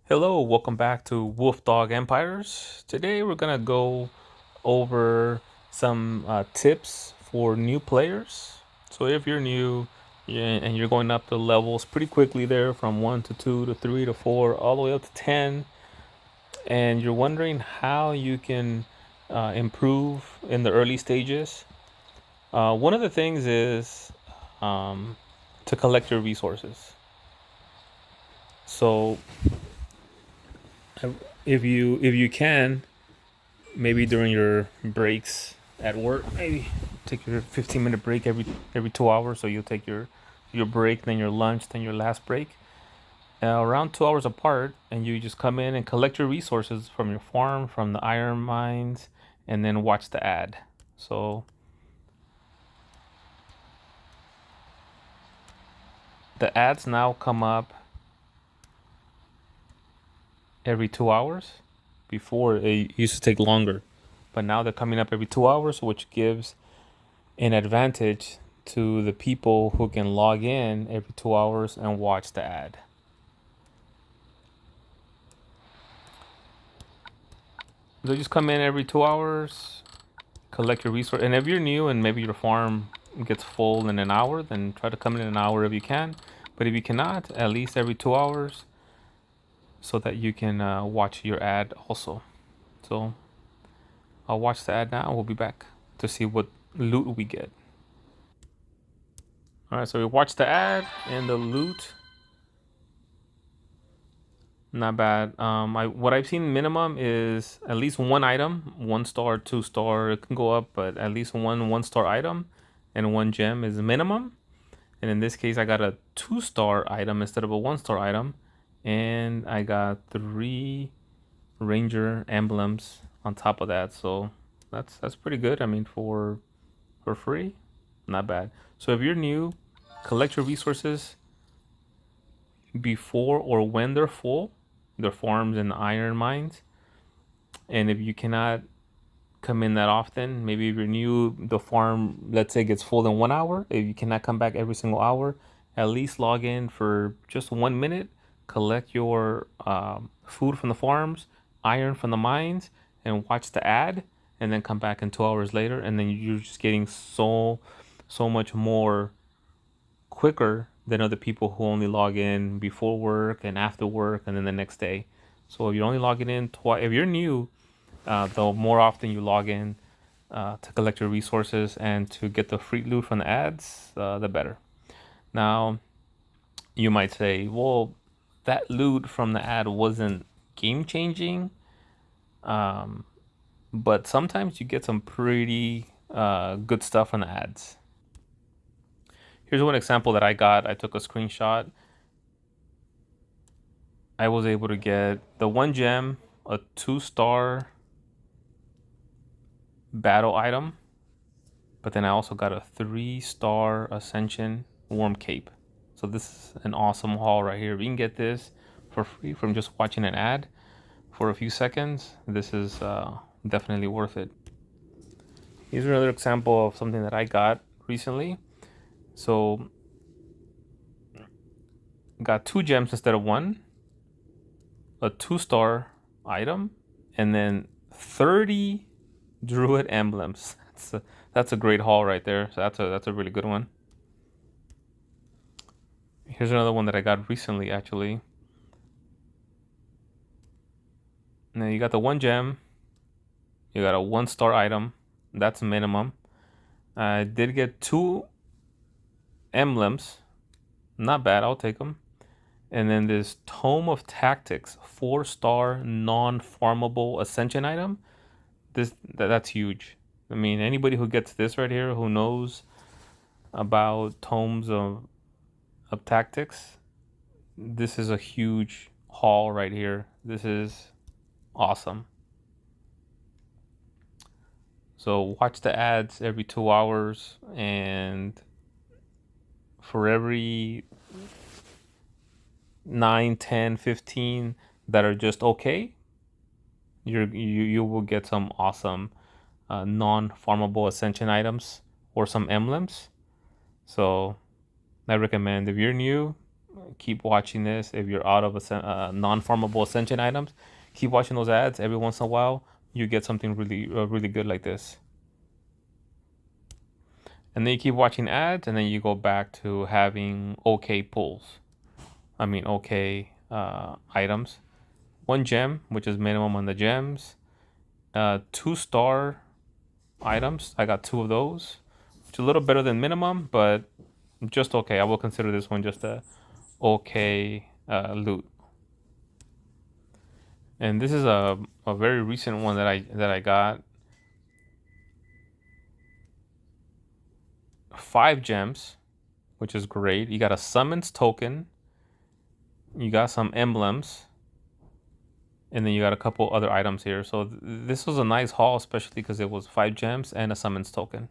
Hello, welcome back to Wolf Dog Empires. Today we're gonna go over some tips for new players. So if you're new and you're going up the levels pretty quickly there from 1 to 2 to 3 to 4 all the way up to 10, and you're wondering how you can improve in the early stages, one of the things is um, to collect your resources. So if you can, maybe during your breaks at work, maybe take your 15-minute break every 2 hours. So you'll take your break, then your lunch, then your last break, around 2 hours apart, and you just come in and collect your resources from your farm, from the iron mines, and then watch the ad. So the ads now come up every 2 hours. Before it used to take longer, but now they're coming up every 2 hours, which gives an advantage to the people who can log in every 2 hours and watch the ad. So just come in every 2 hours, collect your resource. And if you're new and maybe your farm gets full in an hour, then try to come in an hour if you can. But if you cannot, at least every 2 hours so that you can watch your ad also. So I'll watch the ad now. We'll be back to see what loot we get. All right, so we watched the ad and the loot. Not bad. What I've seen minimum is at least one item, 1 star, 2 star. It can go up, but at least one star item, and one gem is minimum. And in this case, I got a 2 star item instead of a 1 star item, and I got 3 ranger emblems on top of that. So that's pretty good. I mean, for free, not bad. So if you're new, collect your resources before or when they're full, their farms and iron mines. And if you cannot come in that often, maybe if you're new, the farm, let's say, gets full in 1 hour. If you cannot come back every single hour, at least log in for just 1 minute, collect your food from the farms, iron from the mines, and watch the ad, and then come back in 2 hours later, and then you're just getting so much more quicker than other people who only log in before work and after work and then the next day. So if you're only logging in twice, if you're new, the more often you log in to collect your resources and to get the free loot from the ads, the better. Now, you might say, well, that loot from the ad wasn't game changing, but sometimes you get some pretty good stuff from the ads. Here's one example that I got. I took a screenshot. I was able to get the one gem, a 2 star battle item, but then I also got a 3 star ascension warm cape. So this is an awesome haul right here. We can get this for free from just watching an ad for a few seconds. This is definitely worth it. Here's another example of something that I got recently. So got 2 gems instead of one, a 2 star item, and then 30 druid emblems. That's a great haul right there. So that's a really good one. Here's another one that I got recently, actually. Now you got the one gem, you got a 1 star item, that's minimum. I did get 2 emblems, not bad, I'll take them. And then this Tome of Tactics, 4 star non-farmable ascension item. That's huge. I mean, anybody who gets this right here, who knows about tomes of tactics, this is a huge haul right here. This is awesome. So watch the ads every 2 hours, and for every 9, 10, 15 that are just okay, you will get some awesome non-farmable ascension items or some emblems. So I recommend, if you're new, keep watching this. If you're out of non-farmable ascension items, keep watching those ads. Every once in a while, you get something really good like this. And then you keep watching ads, and then you go back to having okay pulls. I mean, okay items. 1 gem, which is minimum on the gems. 2-star items. I got 2 of those. Which is a little better than minimum, but just okay. I will consider this one just a okay loot. And this is a very recent one that I got. 5 gems, which is great. You got a summons token. You got some emblems. And then you got a couple other items here. So this was a nice haul, especially because it was 5 gems and a summons token.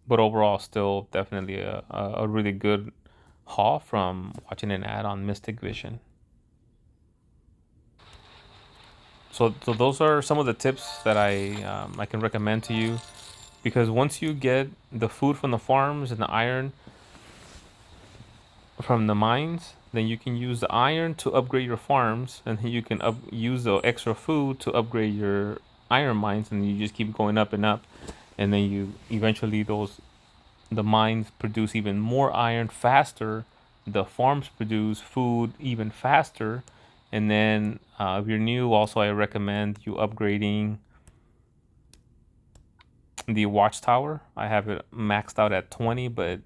But overall, still definitely a really good haul from watching an ad on Mystic Vision. So those are some of the tips that I can recommend to you, because once you get the food from the farms and the iron from the mines, then you can use the iron to upgrade your farms, and then you can use the extra food to upgrade your iron mines, and you just keep going up and up, and then you eventually the mines produce even more iron faster, the farms produce food even faster, and then if you're new, also I recommend you upgrading the watchtower. I have it maxed out at 20, but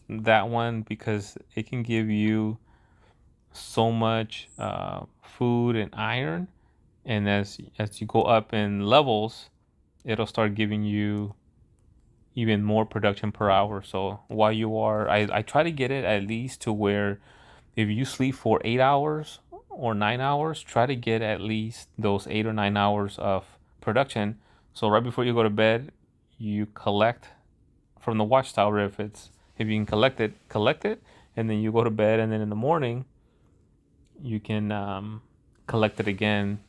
that one, because it can give you so much food and iron, and as you go up in levels, it'll start giving you even more production per hour. So while you are, I try to get it at least to where if you sleep for 8 hours or 9 hours, try to get at least those 8 or 9 hours of production. So right before you go to bed, you collect from the watchtower. If you can collect it, and then you go to bed, and then in the morning you can collect it again,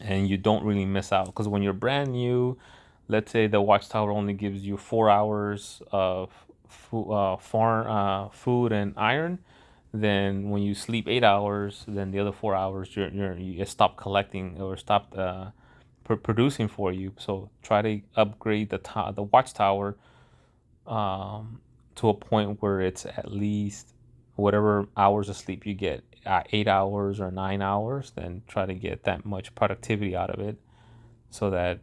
and you don't really miss out. Because when you're brand new, let's say the watchtower only gives you 4 hours of food and iron, then when you sleep 8 hours, then the other 4 hours you stop collecting or stop producing for you. So try to upgrade the watchtower to a point where it's at least whatever hours of sleep you get, 8 hours or 9 hours, then try to get that much productivity out of it, so that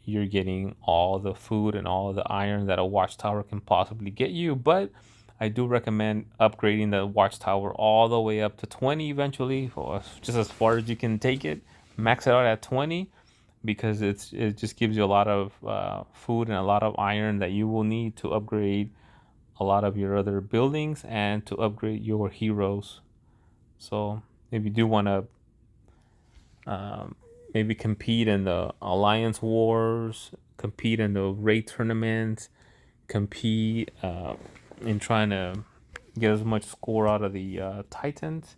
you're getting all the food and all the iron that a watchtower can possibly get you. But I do recommend upgrading the watchtower all the way up to 20 eventually, or just as far as you can take it. Max it out at 20, because it just gives you a lot of food and a lot of iron that you will need to upgrade a lot of your other buildings and to upgrade your heroes. So if you do want to maybe compete in the Alliance Wars, compete in the raid tournaments, compete in trying to get as much score out of the Titans,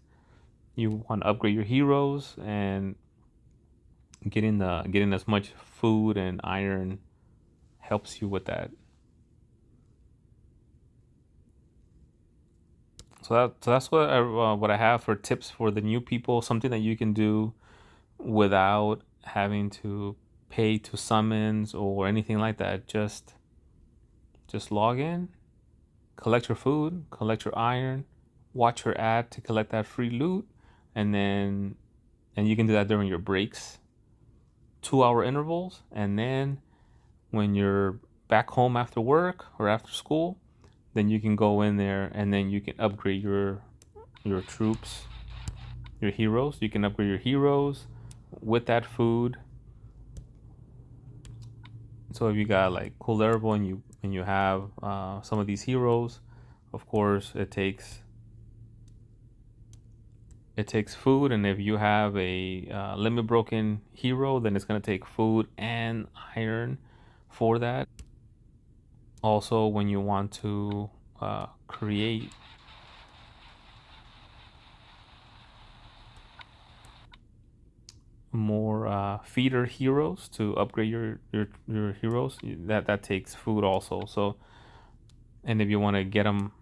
you want to upgrade your heroes, and getting as much food and iron helps you with that. So that's what I have for tips for the new people. Something that you can do without having to pay to summons or anything like that. Just log in, collect your food, collect your iron, watch your ad to collect that free loot, and you can do that during your breaks, 2-hour intervals, and then when you're back home after work or after school, then you can go in there and then you can upgrade your troops, your heroes. You can upgrade your heroes with that food. So if you got like Kullervo and you have some of these heroes, of course it takes food, and if you have a limit broken hero, then it's gonna take food and iron for that. Also, when you want to create more feeder heroes to upgrade your heroes, that takes food also. So, and if you want to get them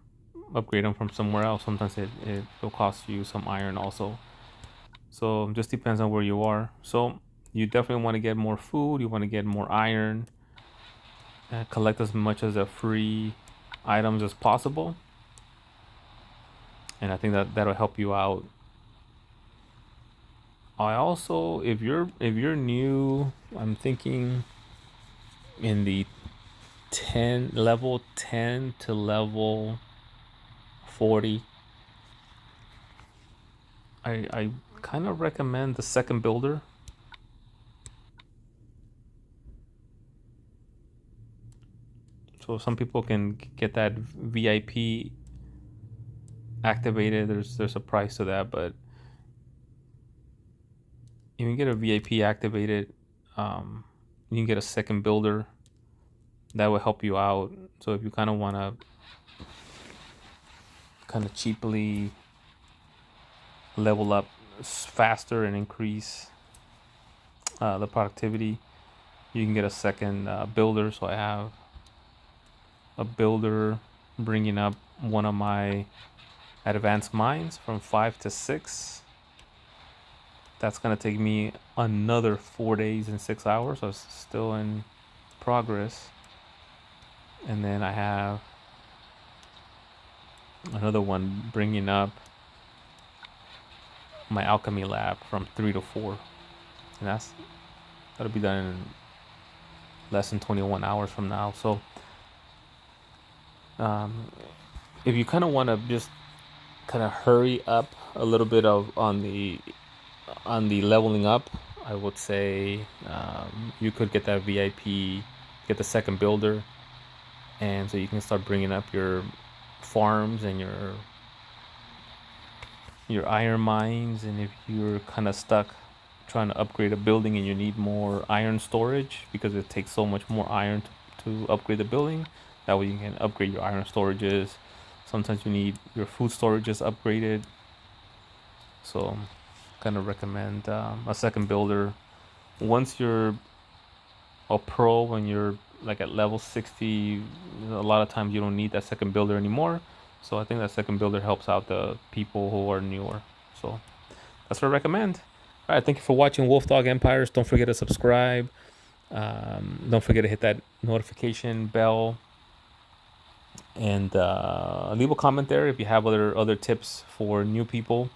upgrade them from somewhere else. Sometimes it'll cost you some iron also. So it just depends on where you are. So you definitely want to get more food. You want to get more iron. Collect as much as the free items as possible. And I think that that'll help you out. I also, if you're new, I'm thinking in the 10 to level 40. I kind of recommend the second builder. So some people can get that VIP activated. There's a price to that, but you can get a VIP activated. You can get a second builder that will help you out. So if you kind of want to kind of cheaply level up faster and increase the productivity, you can get a second builder. So I have a builder bringing up one of my advanced mines from 5 to 6. That's gonna take me another 4 days and 6 hours. So it's still in progress. And then I have another one bringing up my alchemy lab from 3 to 4, and that'll be done in less than 21 hours from now. So if you kind of want to just kind of hurry up a little bit of on the leveling up, I would say you could get that VIP, get the second builder, and so you can start bringing up your farms and your iron mines. And if you're kind of stuck trying to upgrade a building and you need more iron storage because it takes so much more iron to upgrade the building, that way you can upgrade your iron storages. Sometimes you need your food storages upgraded. So kind of recommend a second builder. Once you're a pro, when you're like at level 60, a lot of times you don't need that second builder anymore. So I think that second builder helps out the people who are newer. So that's what I recommend. All right, thank you for watching Wolfdog Empires. Don't forget to subscribe. Don't forget to hit that notification bell, and leave a comment there if you have other tips for new people.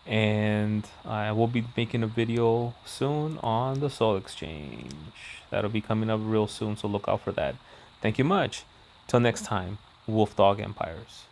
And I will be making a video soon on the Soul Exchange. That'll be coming up real soon, so look out for that. Thank you much. Till next time, Wolfdog Empires.